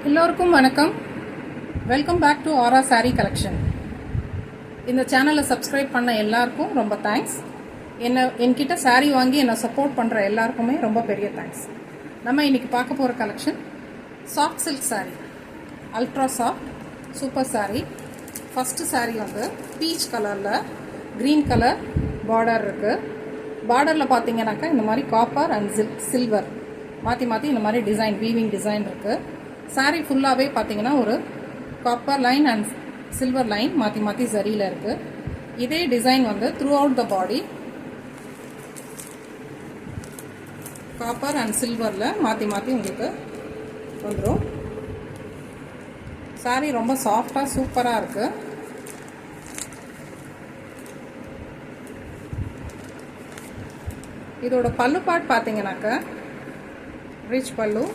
எல்லோருக்கும் வணக்கம். Welcome back to ஆரா சாரி கலெக்ஷன். இந்த சேனலை சப்ஸ்கிரைப் பண்ண எல்லாருக்கும் ரொம்ப தேங்க்ஸ். என்கிட்ட சாரி வாங்கி என்னை சப்போர்ட் பண்ணுற எல்லாருக்குமே ரொம்ப பெரிய தேங்க்ஸ். நம்ம இன்னைக்கு பார்க்க போகிற collection soft silk sorry, ultra soft super sorry. First sorry வந்து பீச் கலரில் க்ரீன் கலர் பார்டர் இருக்குது. பார்டரில் பார்த்தீங்கன்னாக்கா இந்த மாதிரி காப்பர் அண்ட் சில்வர் மாற்றி மாற்றி இந்த மாதிரி டிசைன், வீவிங் டிசைன் இருக்குது. சாரீ ஃபுல்லாகவே பார்த்தீங்கன்னா ஒரு copper line and silver line மாற்றி மாற்றி சரியில் இருக்குது. இதே டிசைன் வந்து throughout the body copper and சில்வரில் மாற்றி மாற்றி உங்களுக்கு வந்துடும். சாரீ ரொம்ப சாஃப்டாக சூப்பராக இருக்குது. இதோட பல்லு பார்ட் பார்த்தீங்கன்னாக்கா ரிச் பல்லு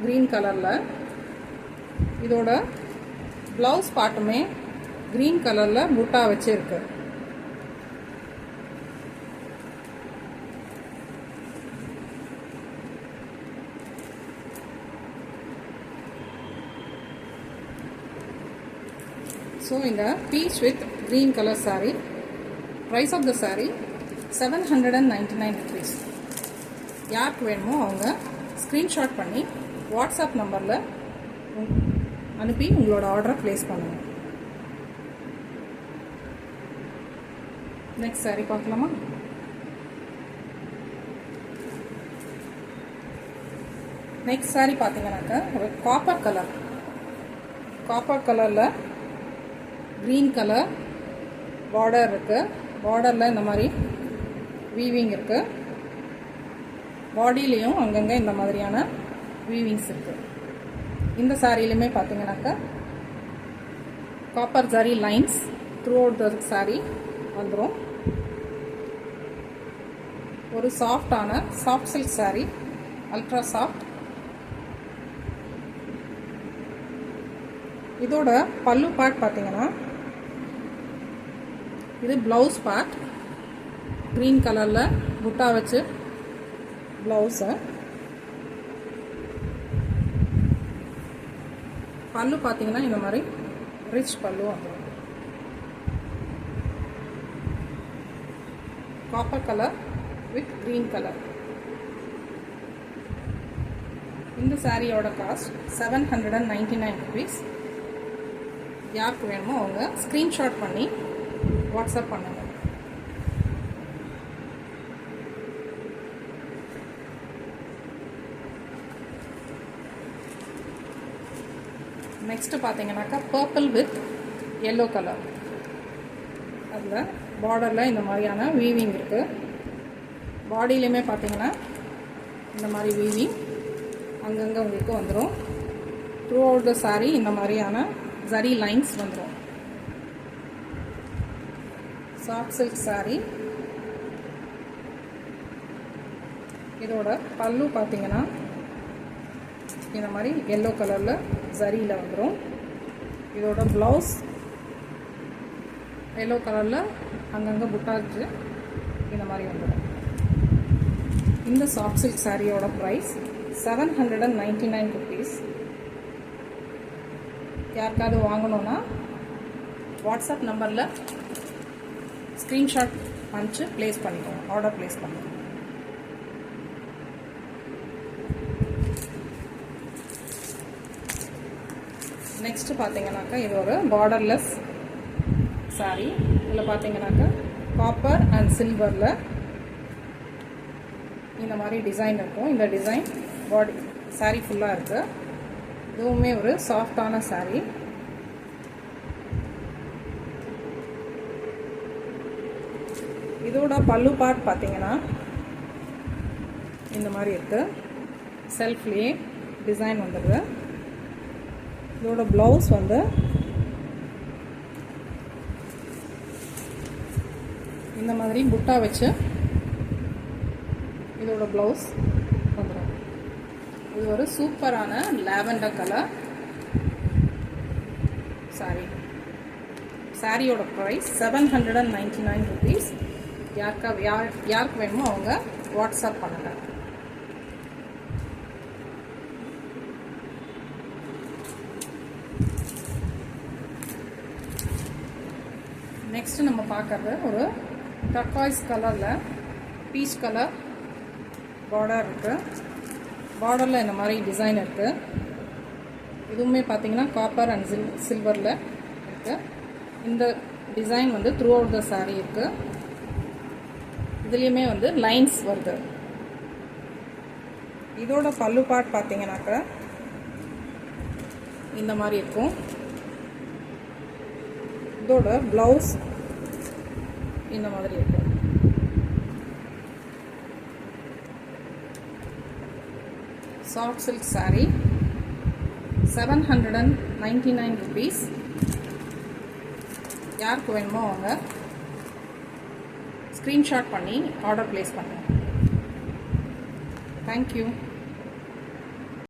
க்ரீன் கலரில், இதோட ப்ளவுஸ் பார்ட்டுமே க்ரீன் கலரில் புட்டா வச்சுருக்கு. ஸோ இந்த peach with green colour sari, price of the sari 799 rupees. யாருக்கு வேணுமோ அவங்க ஸ்க்ரீன்ஷாட் பண்ணி வாட்ஸ்அப் நம்பரில் அனுப்பி உங்களோட ஆர்டரை ப்ளேஸ் பண்ணுங்கள். நெக்ஸ்ட் சாரீ பார்க்கலாமா? நெக்ஸ்ட் சாரீ பார்த்தீங்கன்னாக்கா ஒரு காப்பர் கலரில் க்ரீன் கலர் பார்டர் இருக்குது. பார்டரில் இந்த மாதிரி வீவிங் இருக்குது. பாடியிலையும் அங்கங்கே இந்த மாதிரியான வீவிங்ஸ் இருக்குது. இந்த சாரிலையுமே பார்த்தீங்கன்னாக்கா copper zari lines through out the sorry வந்துடும். ஒரு soft silk sorry, ultra soft. இதோட பல்லு பார்ட் பார்த்தீங்கன்னா இது ப்ளவுஸ் பார்ட் க்ரீன் கலரில் புட்டா வச்சு ப்ளவுஸை. பல்லு பார்த்தீங்கன்னா இந்த மாதிரி ரிச் பல்லு வந்துடும். Copper colour with green colour. இந்த சாரியோட காஸ்ட் 799 rupees. யாருக்கு வேணுமோ அவங்க ஸ்க்ரீன்ஷாட் பண்ணி வாட்ஸ்அப் பண்ணுங்கள். நெக்ஸ்ட்டு பார்த்தீங்கன்னாக்கா பர்பிள் வித் எல்லோ கலர். அதில் பார்டரில் இந்த மாதிரியான வீவிங் இருக்குது. பாடியிலையுமே பார்த்தீங்கன்னா இந்த மாதிரி வீவிங் அங்கங்கே உங்களுக்கு வந்துடும். த்ரூ அவுட் த சாரீ இந்த மாதிரியான ஜரி லைன்ஸ் வந்துடும். Soft silk sari. இதோட பல்லு பார்த்தீங்கன்னா இந்த மாதிரி எல்லோ கலரில் ஜரியில் வந்துடும். இதோட ப்ளவுஸ் எல்லோ கலரில் அங்கங்கே புட்டாச்சு இந்த மாதிரி வந்துடும். இந்த சாஃப்ட் சில்க் சாரியோட ப்ரைஸ் 799 rupees. யாருக்காவது வாங்கணுன்னா வாட்ஸ்அப் நம்பரில் ஸ்க்ரீன்ஷாட் அனுப்பிச்சு ப்ளேஸ் பண்ணிக்கோங்க, ஆர்டர் ப்ளேஸ் பண்ணுங்க. நெக்ஸ்ட்டு பார்த்தீங்கன்னாக்கா இது ஒரு பார்டர்லெஸ் சாரீ. இதில் பார்த்தீங்கன்னாக்கா காப்பர் அண்ட் சில்வரில் இந்த மாதிரி டிசைன் இருக்கும். இந்த டிசைன் பாடி சாரீ ஃபுல்லாக இருக்குது. இதுவுமே ஒரு சாஃப்டான சாரீ. இதோட பல்லு பார்ட் பார்த்தீங்கன்னா இந்த மாதிரி இருக்குது. செல்ஃப்லேயே டிசைன் வந்துடுது. இதோட ப்ளவுஸ் வந்து இந்த மாதிரி புட்டா வச்சு இதோட ப்ளவுஸ் வந்துடும். இது ஒரு சூப்பரான லாவெண்டர் கலர் சாரி. சாரியோட ப்ரைஸ் 799 rupees. யாருக்கு வேணுமோ அவங்க வாட்ஸ்அப் பண்ணுங்கள். நெக்ஸ்ட்டு நம்ம பார்க்குறது ஒரு டர்காய்ஸ் கலரில் பீச் கலர் பார்டர் இருக்குது. பார்டரில் இந்த மாதிரி டிசைன் இருக்குது. இதுவுமே பார்த்தீங்கன்னா காப்பர் அண்ட் சில்வரில் இருக்குது. இந்த டிசைன் வந்து த்ரூ அவுட் த சாரீ இருக்குது. இதுலேயுமே வந்து லைன்ஸ் வருது. இதோட பல்லு பார்ட் பார்த்தீங்கன்னாக்க இந்த மாதிரி இருக்கும். இதோட ப்ளவுஸ் இந்த மாதிரி இருக்கும். Soft silk sari 799 rupees. யாருக்கு வேணுமோ அவங்க ஸ்க்ரீன்ஷாட் பண்ணி ஆர்டர் ப்ளேஸ் பண்ணுங்க. தேங்க்யூ.